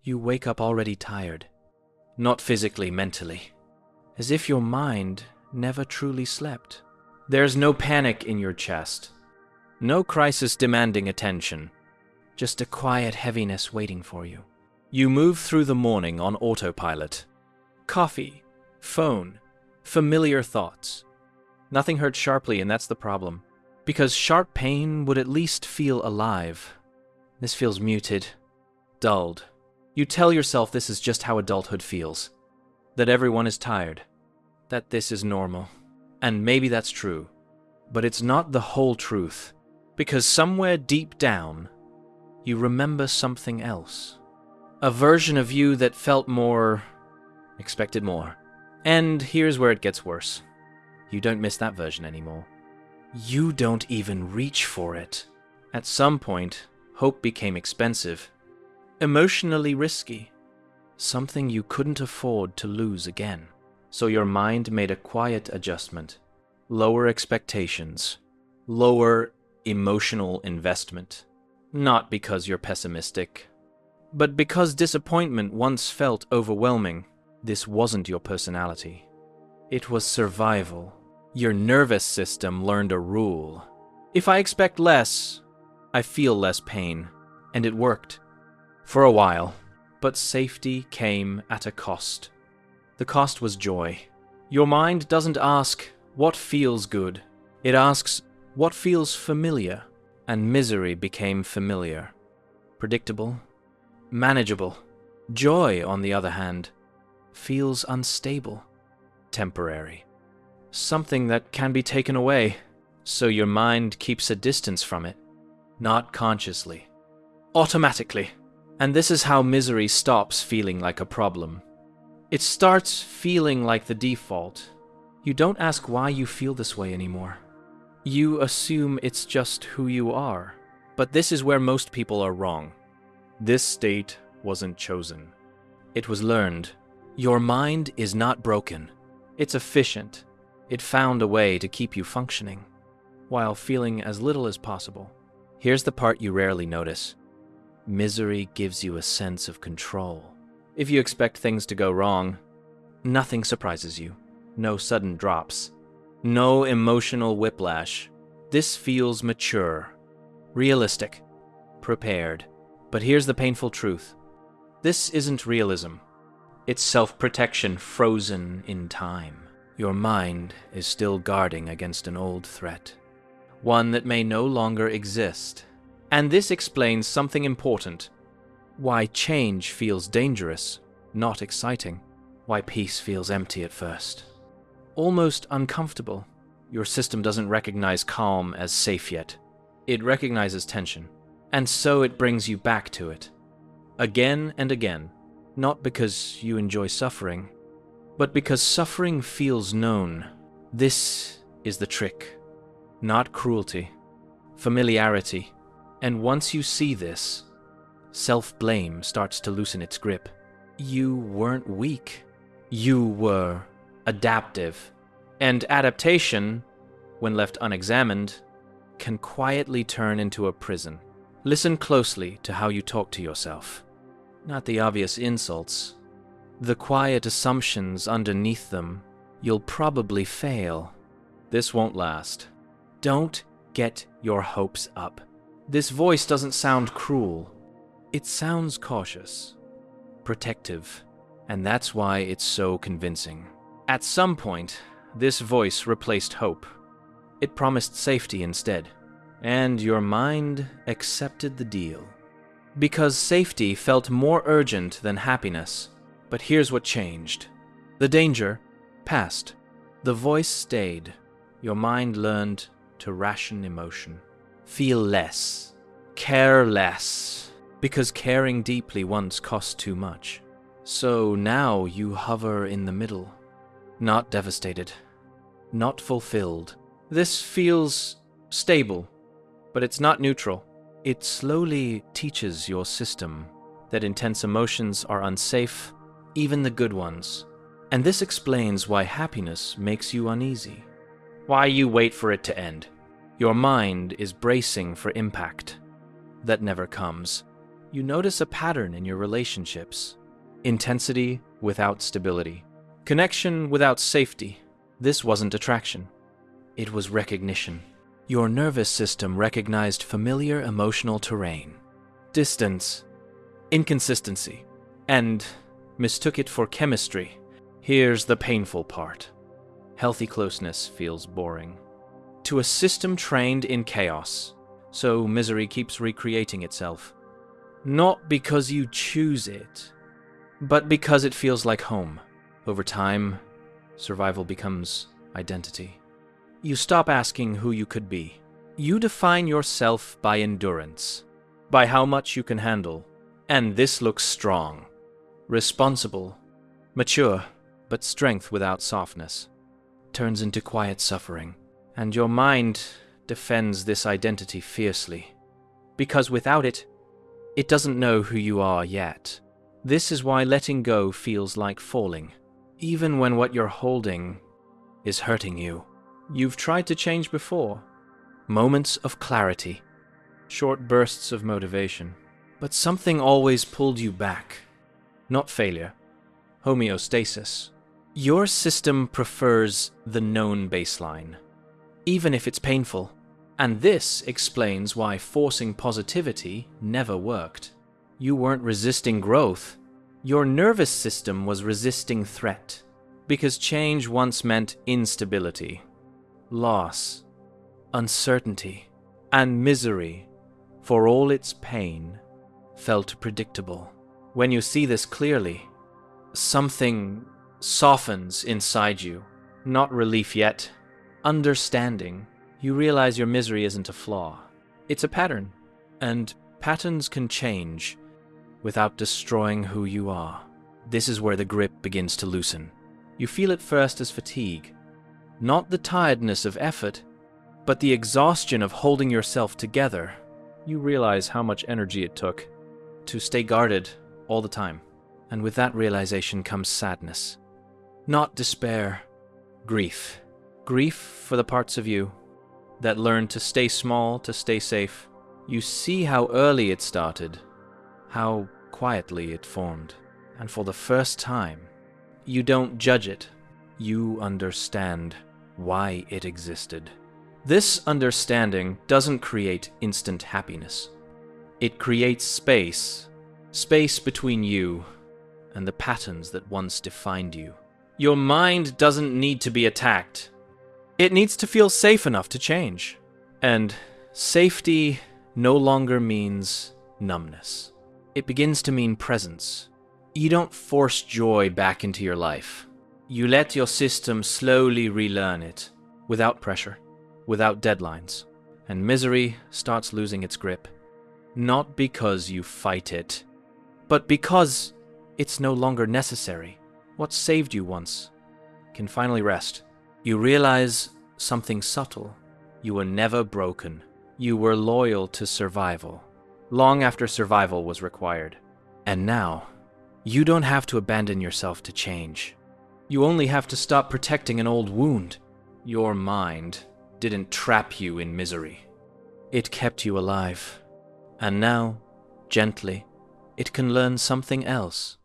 You wake up already tired. Not physically, mentally. As if your mind never truly slept. There's no panic in your chest. No crisis demanding attention. Just a quiet heaviness waiting for you. You move through the morning on autopilot. Coffee, phone, familiar thoughts. Nothing hurts sharply, and that's the problem. Because sharp pain would at least feel alive. This feels muted, dulled. You tell yourself this is just how adulthood feels. That everyone is tired. That this is normal. And maybe that's true. But it's not the whole truth. Because somewhere deep down, you remember something else. A version of you that felt more, expected more. And here's where it gets worse. You don't miss that version anymore. You don't even reach for it. At some point, hope became expensive. Emotionally risky. Something you couldn't afford to lose again. So your mind made a quiet adjustment. Lower expectations. Lower emotional investment. Not because you're pessimistic, but because disappointment once felt overwhelming. This wasn't your personality. It was survival. Your nervous system learned a rule. If I expect less, I feel less pain. And it worked. For a while. But safety came at a cost. The cost was joy. Your mind doesn't ask, what feels good? It asks, what feels familiar? And misery became familiar. Predictable. Manageable. Joy, on the other hand, feels unstable. Temporary. Something that can be taken away. So your mind keeps a distance from it. Not consciously. Automatically. And this is how misery stops feeling like a problem. It starts feeling like the default. You don't ask why you feel this way anymore. You assume it's just who you are. But this is where most people are wrong. This state wasn't chosen. It was learned. Your mind is not broken. It's efficient. It found a way to keep you functioning, while feeling as little as possible. Here's the part you rarely notice. Misery gives you a sense of control. If you expect things to go wrong, nothing surprises you. No sudden drops. No emotional whiplash. This feels mature, realistic, prepared. But here's the painful truth. This isn't realism. It's self-protection frozen in time. Your mind is still guarding against an old threat. One that may no longer exist. And this explains something important. Why change feels dangerous, not exciting. Why peace feels empty at first. Almost uncomfortable. Your system doesn't recognize calm as safe yet. It recognizes tension. And so it brings you back to it. Again and again. Not because you enjoy suffering, but because suffering feels known. This is the trick. Not cruelty. Familiarity. And once you see this, self-blame starts to loosen its grip. You weren't weak. You were adaptive. And adaptation, when left unexamined, can quietly turn into a prison. Listen closely to how you talk to yourself. Not the obvious insults. The quiet assumptions underneath them. You'll probably fail. This won't last. Don't get your hopes up. This voice doesn't sound cruel. It sounds cautious, protective, and that's why it's so convincing. At some point, this voice replaced hope. It promised safety instead, and your mind accepted the deal. Because safety felt more urgent than happiness. But here's what changed. The danger passed. The voice stayed. Your mind learned to ration emotion. Feel less. Care less. Because caring deeply once cost too much. So now you hover in the middle. Not devastated. Not fulfilled. This feels stable, but it's not neutral. It slowly teaches your system that intense emotions are unsafe, even the good ones. And this explains why happiness makes you uneasy. Why you wait for it to end. Your mind is bracing for impact that never comes. You notice a pattern in your relationships. Intensity without stability. Connection without safety. This wasn't attraction. It was recognition. Your nervous system recognized familiar emotional terrain. Distance. Inconsistency. And mistook it for chemistry. Here's the painful part. Healthy closeness feels boring. To a system trained in chaos, so misery keeps recreating itself. Not because you choose it, but because it feels like home. Over time, survival becomes identity. You stop asking who you could be. You define yourself by endurance, by how much you can handle. And this looks strong, responsible, mature, but strength without softness turns into quiet suffering. And your mind defends this identity fiercely, because without it, it doesn't know who you are yet. This is why letting go feels like falling, even when what you're holding is hurting you. You've tried to change before. Moments of clarity, short bursts of motivation, but something always pulled you back. Not failure, homeostasis. Your system prefers the known baseline, even if it's painful. And this explains why forcing positivity never worked. You weren't resisting growth. Your nervous system was resisting threat, because change once meant instability, loss, uncertainty, and misery, for all its pain, felt predictable. When you see this clearly, something softens inside you. Not relief yet, understanding. You realize your misery isn't a flaw. It's a pattern, and patterns can change without destroying who you are. This is where the grip begins to loosen. You feel it first as fatigue, not the tiredness of effort, but the exhaustion of holding yourself together. You realize how much energy it took to stay guarded all the time. And with that realization comes sadness. Not despair, grief. Grief for the parts of you that learned to stay small, to stay safe. You see how early it started, how quietly it formed. And for the first time, you don't judge it. You understand why it existed. This understanding doesn't create instant happiness. It creates space. Space between you and the patterns that once defined you. Your mind doesn't need to be attacked. It needs to feel safe enough to change. And safety no longer means numbness. It begins to mean presence. You don't force joy back into your life. You let your system slowly relearn it, without pressure, without deadlines. And misery starts losing its grip. Not because you fight it, but because it's no longer necessary. What saved you once can finally rest. You realize something subtle. You were never broken. You were loyal to survival, long after survival was required. And now, you don't have to abandon yourself to change. You only have to stop protecting an old wound. Your mind didn't trap you in misery. It kept you alive. And now, gently, it can learn something else.